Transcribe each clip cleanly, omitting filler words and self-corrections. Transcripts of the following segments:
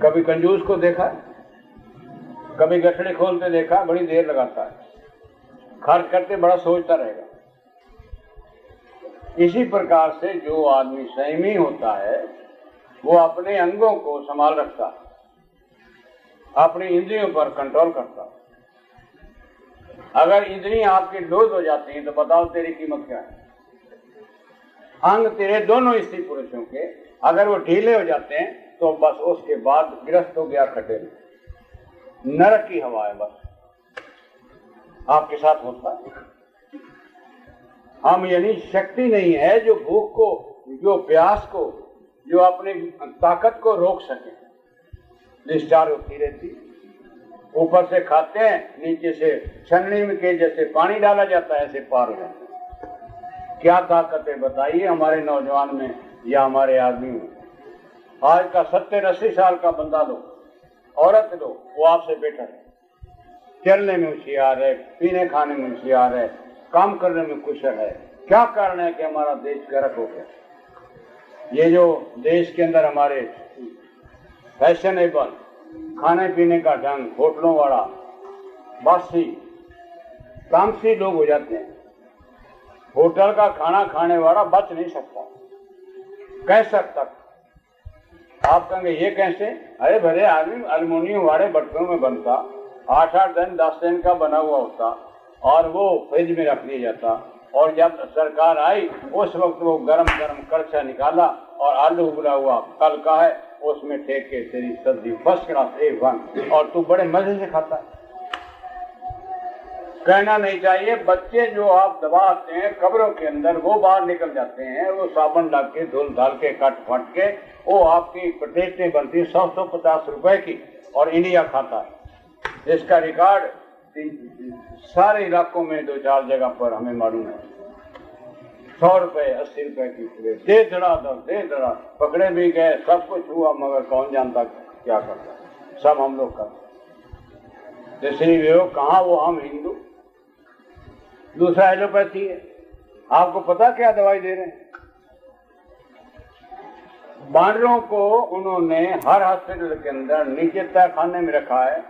कभी कंजूस को देखा, कभी गठड़े खोलते देखा, बड़ी देर लगाता है, खर्च करते बड़ा सोचता रहेगा। इसी प्रकार से जो आदमी संयमी होता है वो अपने अंगों को संभाल रखता है, अपनी इंद्रियों पर कंट्रोल करता है। अगर इंद्रियां आपके लूज हो जाती हैं तो बताओ तेरी कीमत क्या है। अंग तेरे दोनों स्त्री पुरुषों के अगर वो ढीले हो जाते हैं तो बस उसके बाद गिरफ्त हो गया खड्डे में, नरक की हवा है बस आपके साथ होता है। हम यानी शक्ति नहीं है जो भूख को, जो प्यास को, जो अपनी ताकत को रोक सके। डिस्चार्ज होती रहती, ऊपर से खाते हैं, नीचे से छन्नी में के जैसे पानी डाला जाता है ऐसे पार हो जाता है। क्या ताकत है बताइए हमारे नौजवान में या हमारे आदमी में। आज का 70-80 साल का बंदा लो, औरत लो, वो आपसे बेटर है, चलने में होशियार है, पीने खाने में होशियार है, काम करने में कुशल है। क्या कारण है कि हमारा देश गर्क हो गया। ये जो देश के अंदर हमारे फैशनेबल खाने पीने का ढंग, होटलों वाला, बासी तामसी लोग हो जाते हैं। होटल का खाना खाने वाला बच नहीं सकता, कैसे तक आप कहेंगे ये कैसे? अरे भरे आदमी अल्युमिनियम वाले बर्तनों में बनता, 8-8 दिन 10 दिन का बना हुआ होता और वो फ्रिज में रख दिया जाता, और जब सरकार आई उस वक्त वो गरम गरम कड़छा निकाला और आलू उबला हुआ कल का है उसमें फेंक के तेरी सब्जी फर्स्ट क्लास A1 और तू बड़े मजे से खाता है। कहना नहीं चाहिए, बच्चे जो आप दबाते हैं कब्रों के अंदर वो बाहर निकल जाते हैं, वो साबुन डाल के धुल धाल के कट फट के वो आपकी प्लेटें बनती 100-150 रुपए की और इंडिया खाता है। इसका रिकॉर्ड सारे इलाकों में 2-4 जगह पर हमें मालूम है। 100 रुपए 80 रुपए की प्लेट, दे धड़ा पकड़े भी गए, सब कुछ हुआ, मगर कौन जानता क्या करता, सब हम लोग करते। इसलिए वो कहाँ वो हम हिंदू। दूसरा एलोपैथी है, आपको पता क्या दवाई दे रहे हैं? बानरों को उन्होंने हर हॉस्पिटल के अंदर नीचे तय खाने में रखा है,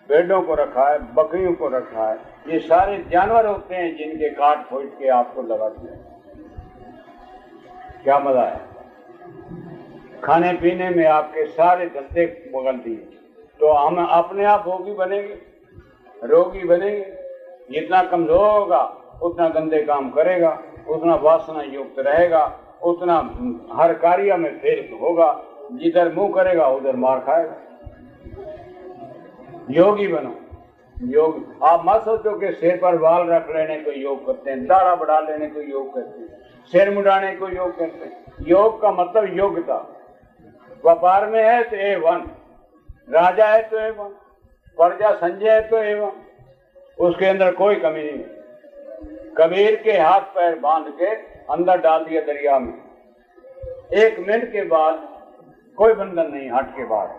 भेड़ों को रखा है, बकरियों को रखा है। ये सारे जानवर होते हैं जिनके काट खोज के आपको दवा दिया। क्या मजा है? खाने पीने में आपके सारे धंधे बगल दिए, तो हम अपने आप रोगी बनेंगे। जितना कमजोर होगा उतना गंदे काम करेगा, उतना वासना युक्त रहेगा, उतना हर कार्य में फेल होगा, जिधर मुंह करेगा उधर मार खाएगा। योगी बनो, योग। आप मत सोचो कि सिर पर बाल रख लेने को योग करते हैं, दाढ़ा बढ़ा लेने को योग करते हैं, सिर मुड़ाने को योग करते हैं। योग का मतलब योग्यता। व्यापार में है तो A1, राजा है तो A1, प्रजा संजय है तो A1, उसके अंदर कोई कमी नहीं। कबीर के हाथ पैर बांध के अंदर डाल दिया दरिया में, 1 मिनट के बाद कोई बंधन नहीं, हट के बाद।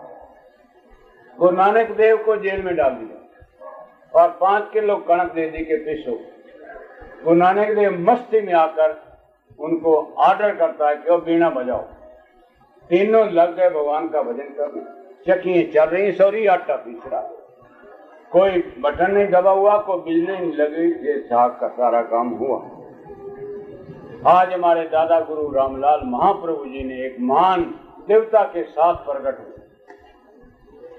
गुरु नानक देव को जेल में डाल दिया और 5 किलो कणक दे दी के पीसो। गुरु नानक देव मस्ती में आकर उनको ऑर्डर करता है कि वो बीना बजाओ। तीनों लग गए भगवान का भजन करने, चक्कियां चल रही, सॉरी आटा पीस रहा, कोई बटन नहीं दबा हुआ, कोई बिजली नहीं लगी, ये झाग का सारा काम हुआ। आज हमारे दादा गुरु रामलाल महाप्रभु जी ने एक महान देवता के साथ प्रकट हुए,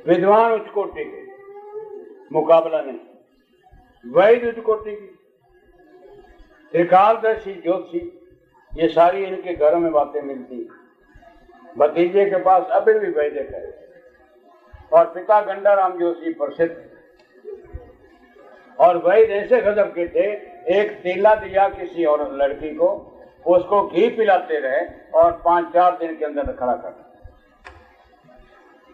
विद्वान उच्च कोटि के, मुकाबला नहीं, वैद्य उच्च कोटि की, त्रिकालदर्शी ज्योतिषी, ये सारी इनके घरों में बातें मिलती। भतीजे के पास अभी भी वैदिक है और पिता गंडाराम जोशी प्रसिद्ध। और वैद्य ऐसे गजब के थे, एक तीला दिया किसी और लड़की को, उसको घी पिलाते रहे और 5-4 दिन के अंदर खड़ा कर।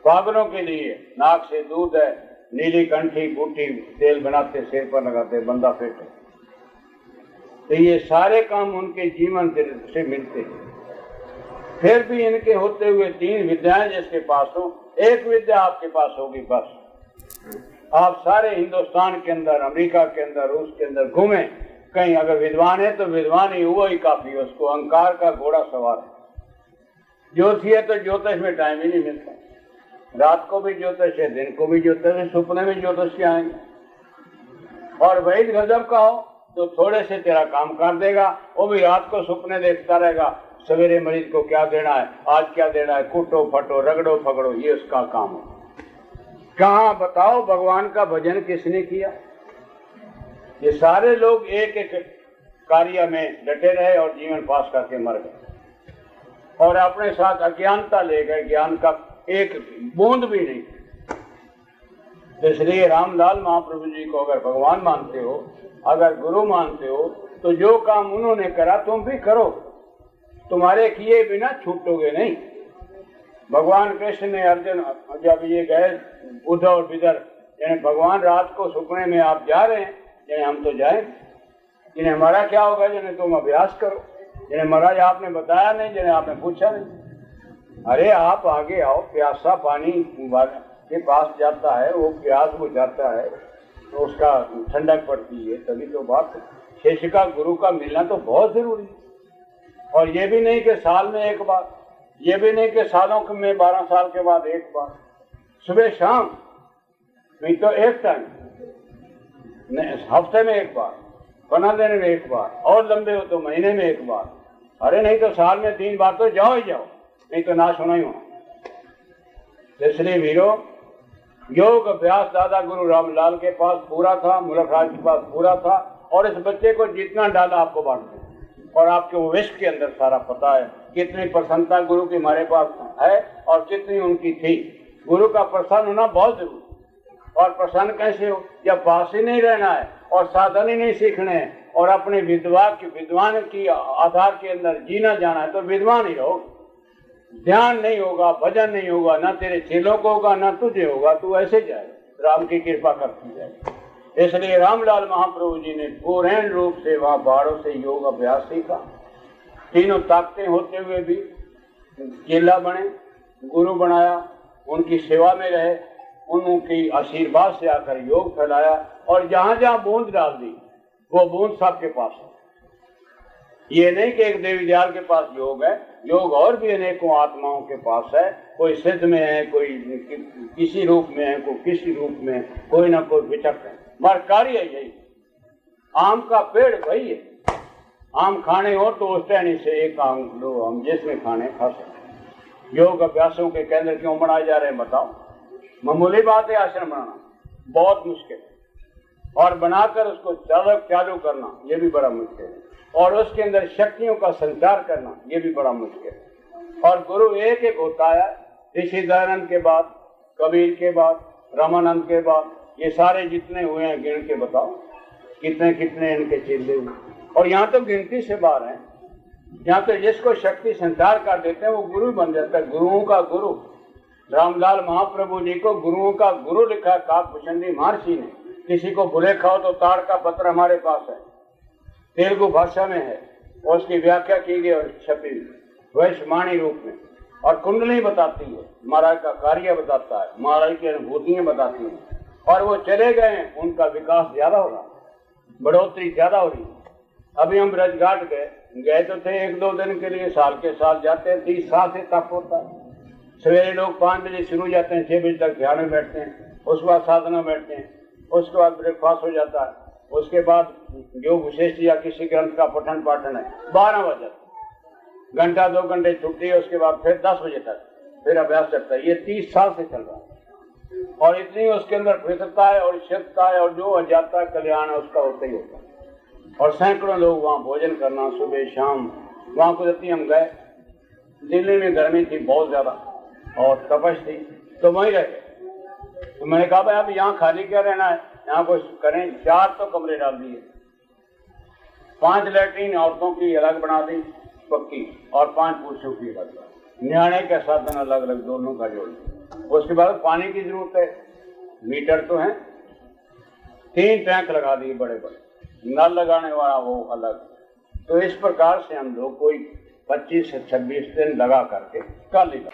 पागलों के लिए नाक से दूध है, नीली कंठी बूटी तेल बनाते, सिर पर लगाते, बंदा फिट है। तो ये सारे काम उनके जीवन से मिलते हैं। फिर भी इनके होते हुए 3 विद्याएं जिसके पास हो, 1 विद्या आपके पास होगी बस। आप सारे हिंदुस्तान के अंदर, अमेरिका के अंदर, रूस के अंदर घूमे, कहीं अगर विद्वान है तो विद्वान ही हुआ ही काफी है, उसको अहंकार का घोड़ा सवार है। ज्योतिष है तो ज्योतिष में टाइम ही नहीं मिलता, रात को भी ज्योतिष है, दिन को भी ज्योतिष है, सपने में ज्योतिष के आएंगे। और वही गजब का हो तो थोड़े से तेरा काम कर देगा, वो भी रात को सपने देखता रहेगा, सवेरे मरीज को क्या देना है, आज क्या देना है, कूटो फटो रगड़ो फगड़ो, ये उसका काम है। कहाँ बताओ भगवान का भजन किसने किया? ये सारे लोग एक एक कार्य में डटे रहे और जीवन पास करके मर गए, और अपने साथ अज्ञानता ले गए, ज्ञान का एक बूंद भी नहीं। इसलिए रामलाल महाप्रभु जी को अगर भगवान मानते हो, अगर गुरु मानते हो, तो जो काम उन्होंने करा तुम भी करो, तुम्हारे किए बिना छूटोगे नहीं। भगवान कृष्ण ने अर्जुन जब ये गए उद्धव और विदर, यानी भगवान रात को सपने में आप जा रहे हैं, यानी हम तो जाए, जिन्हें हमारा क्या होगा, जिन्हें तुम अभ्यास करो, जिन्हें महाराज आपने बताया नहीं, जिन्हें आपने पूछा नहीं। अरे आप आगे आओ, प्यासा पानी के पास जाता है, वो प्यास बुझाता है तो उसका ठंडक पड़ती है, तभी तो बात। शिष्य का गुरु का मिलना तो बहुत जरूरी है। और ये भी नहीं कि साल में एक बार, ये भी नहीं कि सालों में 12 साल के बाद एक बार, सुबह शाम नहीं तो एक टाइम, हफ्ते में एक बार, 15 दिन में एक बार, और लंबे हो तो महीने में एक बार। अरे नहीं तो साल में 3 बार तो जाओ ही जाओ, नहीं तो नाश होना ही होना। इसलिए वीरो, योग अभ्यास दादा गुरु रामलाल के पास पूरा था, मुल्क राज के पास पूरा था, और इस बच्चे को जितना डाला आपको बांट दो। और आपके वो विश्व के अंदर सारा पता है कितनी प्रसन्नता गुरु की हमारे पास है और कितनी उनकी थी। गुरु का प्रसन्न होना बहुत जरूरी। और प्रसन्न कैसे हो? जब पास ही नहीं रहना है और साधन ही नहीं सीखने हैं और अपने विद्वान की आधार के अंदर जीना जाना है, तो विद्वान ही रहो। ध्यान नहीं होगा, भजन नहीं होगा, ना तेरे चेलों को होगा, ना तुझे होगा, तू ऐसे जाए, राम की कृपा करती जाए। इसलिए रामलाल महाप्रभु जी ने पूर्ण रूप से वहां बाड़ों से योग अभ्यास सीखा। तीनों ताकतें होते हुए भी चेला बने, गुरु बनाया, उनकी सेवा में रहे, उनकी आशीर्वाद से आकर योग फैलाया, और जहां जहां बूंद डाल दी वो बूंद सबके पास है। ये नहीं कि एक देवी दयाल के पास योग है, योग और भी अनेकों आत्माओं के पास है। कोई सिद्ध में है, कोई किसी रूप में है, कोई किसी रूप में, कोई ना कोई विचक है, मगर कार्य यही। आम का पेड़ वही है, आम खाने हो तो उस टहनी से एक आम लो, हम जिसमें खाने खा सकते। योग अभ्यासों के केंद्र क्यों बनाए जा रहे हैं बताओ? मामूली बात है आश्रम बनाना, बहुत मुश्किल है, और बनाकर उसको चालू करना ये भी बड़ा मुश्किल है, और उसके अंदर शक्तियों का संचार करना ये भी बड़ा मुश्किल है। और गुरु एक एक होता है, ऋषि दयानंद के बाद, कबीर के बाद, रामानंद के बाद, ये सारे जितने हुए हैं गिन के बताओ कितने कितने इनके चेले हुए। और यहाँ तो गिनती से बाहर है, यहाँ तो जिसको शक्ति संचार कर देते हैं वो गुरु बन जाता है। गुरुओं का गुरु रामलाल महाप्रभु जी को गुरुओं का गुरु लिखा काकभूषण महर्षि ने। किसी को भूले खाओ तो ताड़ का पत्र हमारे पास है, तेलुगु भाषा में है, और उसकी व्याख्या की गई और छपी वैश्यवाणी रूप में, और कुंडली बताती है, महाराज का कार्य बताता है, महाराज की अनुभूतियां बताती हैं। और वो चले गए, उनका विकास ज्यादा हो रहा, बढ़ोतरी ज्यादा हो रही। अभी हम ब्रजघाट गए तो थे 1-2 दिन के लिए, साल के साल जाते हैं, 30 साल से तप होता है। सवेरे लोग 5 बजे शुरू जाते हैं, 6 बजे तक ध्यान में बैठते हैं, उसके बाद साधना बैठते हैं, उसके बाद ब्रेकफास्ट हो जाता है, उसके बाद जो विशेष या किसी ग्रंथ का पठन पाठन है 12 बजे, घंटा 2 घंटे छुट्टी है, उसके बाद फिर 10 बजे तक फिर अभ्यास चलता है। ये 30 साल से चल रहा है, और इतनी उसके अंदर पृथकता है और शुद्धता है, और जो अजाता कल्याण है उसका होता ही होता है। और सैकड़ों लोग वहाँ भोजन करना सुबह शाम। वहाँ कुदरती हम गए, दिल्ली में गर्मी थी बहुत ज्यादा और तपश थी, तो वहीं रह गए। तो मैंने कहा भाई अब यहाँ खाली क्या रहना है, यहाँ कुछ करें। 4 तो कमरे डाल दिए, 5 लैट्रीन औरतों की अलग बना दी पक्की, और 5 पुरुषों की अलग, न्याणे के साधन अलग अलग दोनों का जोड़। उसके बाद पानी की जरूरत है, मीटर तो है, 3 टैंक लगा दिए बड़े बड़े, नल लगाने वाला वो अलग। तो इस प्रकार से हम लोग कोई 25 से 26 दिन लगा करके कर लिया।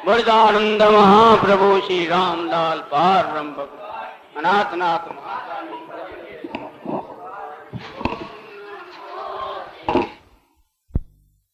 वरदानंद महाप्रभु श्री रामलाल पार ब्रह्म अनाथनाथ।